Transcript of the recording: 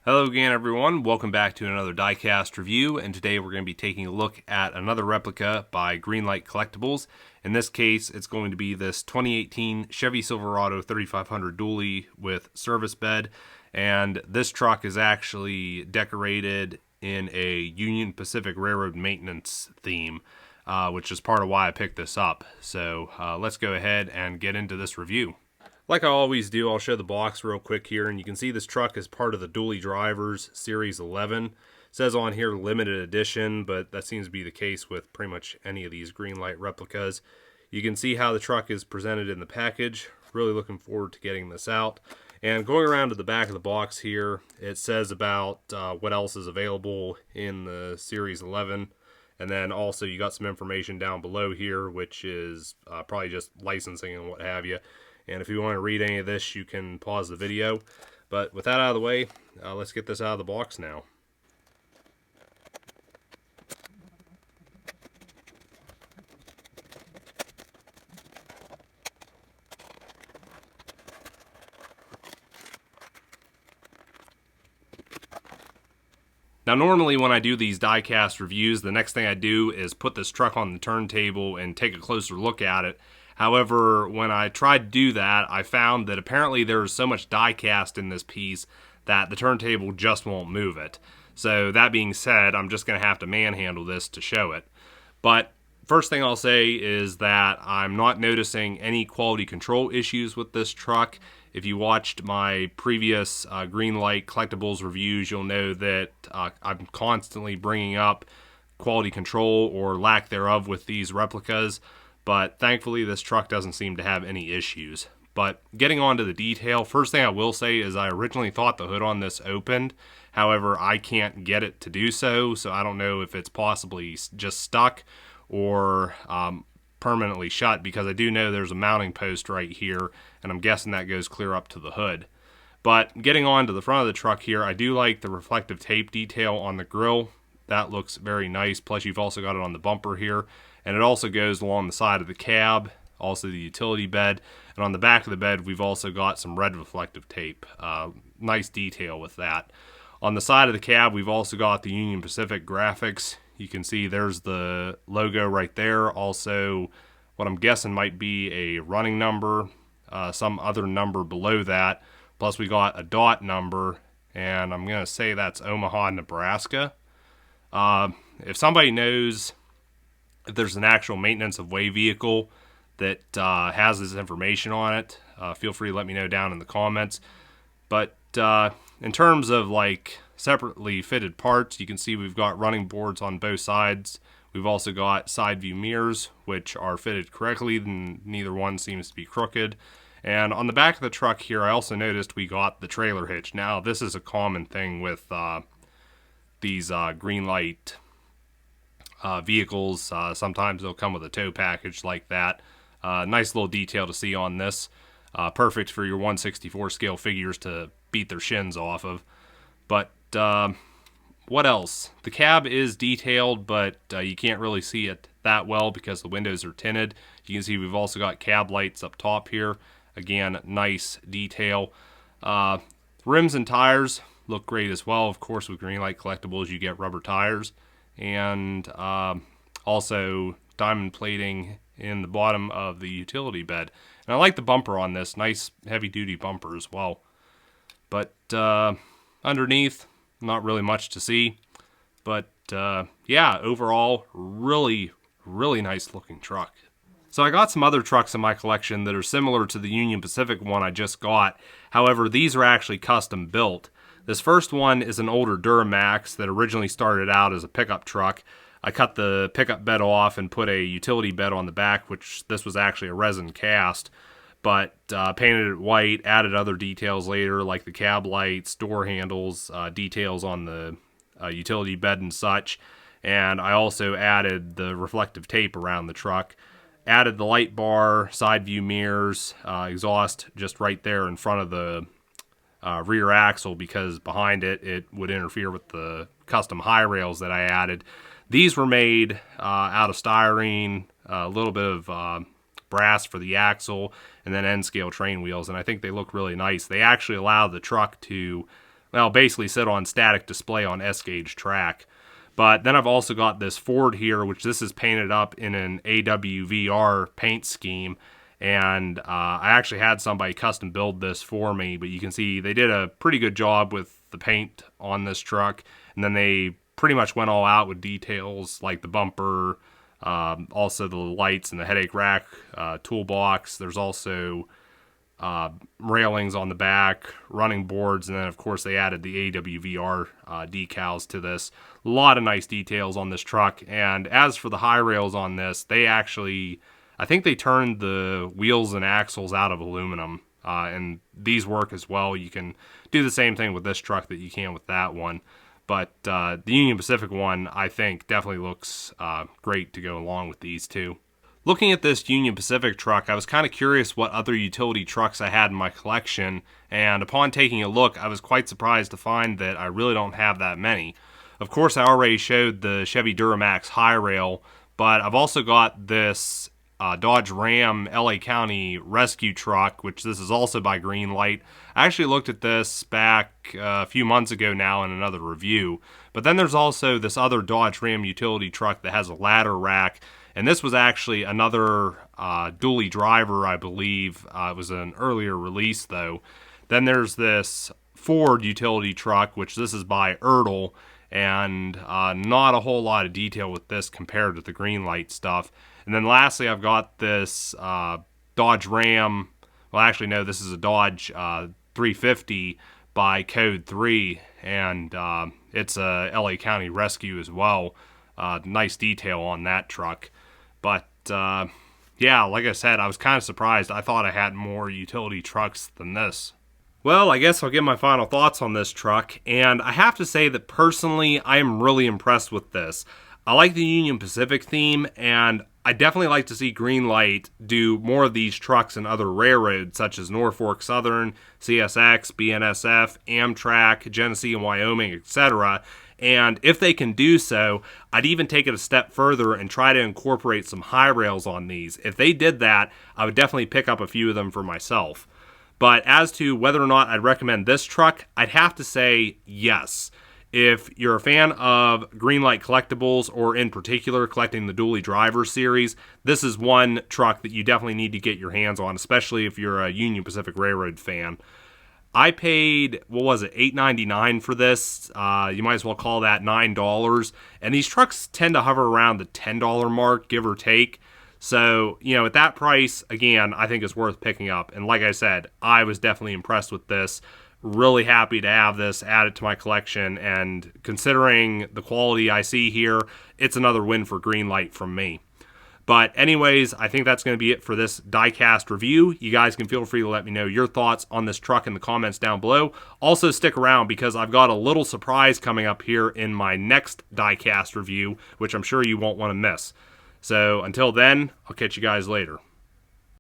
Hello again, everyone. Welcome back to another Diecast review, and today we're going to be taking a look at another replica by Greenlight Collectibles. In this case, it's going to be this 2018 Chevy Silverado 3500 dually with service bed, and this truck is actually decorated in a Union Pacific Railroad maintenance theme, which is part of why I picked this up. So let's go ahead and get into this review. Like I always do, I'll show the box real quick here, and you can see this truck is part of the Dually Drivers Series 11. It says on here limited edition, but that seems to be the case with pretty much any of these Greenlight replicas. You can see how the truck is presented in the package. Really looking forward to getting this out. And going around to the back of the box here, it says about what else is available in the Series 11. And then also you got some information down below here, which is probably just licensing and what have you. And if you want to read any of this, you can pause the video. But with that out of the way, let's get this out of the box now. Now normally when I do these diecast reviews, the next thing I do is put this truck on the turntable and take a closer look at it. However, when I tried to do that, I found that apparently there is so much die-cast in this piece that the turntable just won't move it. So that being said, I'm just going to have to manhandle this to show it. But first thing I'll say is that I'm not noticing any quality control issues with this truck. If you watched my previous Greenlight Collectibles reviews, you'll know that I'm constantly bringing up quality control or lack thereof with these replicas. But thankfully this truck doesn't seem to have any issues. But getting on to the detail, first thing I will say is I originally thought the hood on this opened. However, I can't get it to do so, so I don't know if it's possibly just stuck or permanently shut, because I do know there's a mounting post right here, and I'm guessing that goes clear up to the hood. But getting on to the front of the truck here, I do like the reflective tape detail on the grille. That looks very nice, plus you've also got it on the bumper here. And it also goes along the side of the cab, also the utility bed. And on the back of the bed, we've also got some red reflective tape. Nice detail with that. On the side of the cab, we've also got the Union Pacific graphics. You can see there's the logo right there. Also, what I'm guessing might be a running number, some other number below that. Plus, we got a dot number, and I'm going to say that's Omaha, Nebraska. If somebody knows if there's an actual maintenance of way vehicle that has this information on it, feel free to let me know down in the comments. But in terms of like separately fitted parts, you can see we've got running boards on both sides. We've also got side view mirrors, which are fitted correctly, and neither one seems to be crooked. And on the back of the truck here, I also noticed we got the trailer hitch. Now, this is a common thing with these Greenlight vehicles. Sometimes they'll come with a tow package like that. Nice little detail to see on this. Perfect for your 1/64 scale figures to beat their shins off of. But what else? The cab is detailed, but you can't really see it that well because the windows are tinted. You can see we've also got cab lights up top here. Again, nice detail. Rims and tires look great as well. Of course, with Greenlight Collectibles, you get rubber tires. And also diamond plating in the bottom of the utility bed. And I like the bumper on this. Nice heavy-duty bumper as well. But underneath, not really much to see. But yeah, overall, really, really nice looking truck. So I got some other trucks in my collection that are similar to the Union Pacific one I just got. However, these are actually custom built. This first one is an older Duramax that originally started out as a pickup truck. I cut the pickup bed off and put a utility bed on the back, which this was actually a resin cast, but painted it white, added other details later like the cab lights, door handles, details on the utility bed and such. And I also added the reflective tape around the truck. Added the light bar, side view mirrors, exhaust just right there in front of the rear axle, because behind it would interfere with the custom high rails that I added. These were made out of styrene, a little bit of brass for the axle, and then N-scale train wheels, and I think they look really nice. They actually allow the truck to well, basically sit on static display on S-gauge track. But then I've also got this Ford here, which this is painted up in an AWVR paint scheme. And I actually had somebody custom build this for me, but you can see they did a pretty good job with the paint on this truck. And then they pretty much went all out with details like the bumper, also the lights and the headache rack toolbox. There's also railings on the back, running boards, and then of course they added the AWVR decals to this. A lot of nice details on this truck. And as for the high rails on this, they actually, I think they turned the wheels and axles out of aluminum, and these work as well. You can do the same thing with this truck that you can with that one. But the Union Pacific one, I think, definitely looks great to go along with these two. Looking at this Union Pacific truck, I was kind of curious what other utility trucks I had in my collection, and upon taking a look, I was quite surprised to find that I really don't have that many. Of course, I already showed the Chevy Duramax high rail, but I've also got this Dodge Ram LA County rescue truck, which this is also by Greenlight. I actually looked at this back a few months ago now in another review. But then there's also this other Dodge Ram utility truck that has a ladder rack, and this was actually another dually driver, I believe. It was an earlier release, though. Then there's this Ford utility truck, which this is by Ertl, and not a whole lot of detail with this compared to the Greenlight stuff. And then lastly, I've got this Dodge Ram. Well, actually, no, this is a Dodge 350 by Code 3, and it's a LA County rescue as well. Nice detail on that truck. But, yeah, like I said, I was kind of surprised. I thought I had more utility trucks than this. Well, I guess I'll give my final thoughts on this truck, and I have to say that personally, I am really impressed with this. I like the Union Pacific theme, and I definitely like to see Greenlight do more of these trucks in other railroads, such as Norfolk Southern, CSX, BNSF, Amtrak, Genesee and Wyoming, etc. And if they can do so, I'd even take it a step further and try to incorporate some high rails on these. If they did that, I would definitely pick up a few of them for myself. But as to whether or not I'd recommend this truck, I'd have to say yes. If you're a fan of Greenlight collectibles, or in particular collecting the dually driver series, this is one truck that you definitely need to get your hands on, especially if you're a Union Pacific Railroad fan. I paid, what was it, $8.99 for this. You might as well call that $9. And these trucks tend to hover around the $10 mark, give or take. So, you know, at that price, again, I think it's worth picking up. And like I said, I was definitely impressed with this. Really happy to have this added to my collection. And considering the quality I see here, it's another win for Greenlight from me. But anyways, I think that's going to be it for this Diecast review. You guys can feel free to let me know your thoughts on this truck in the comments down below. Also stick around because I've got a little surprise coming up here in my next Diecast review, which I'm sure you won't want to miss. So until then, I'll catch you guys later.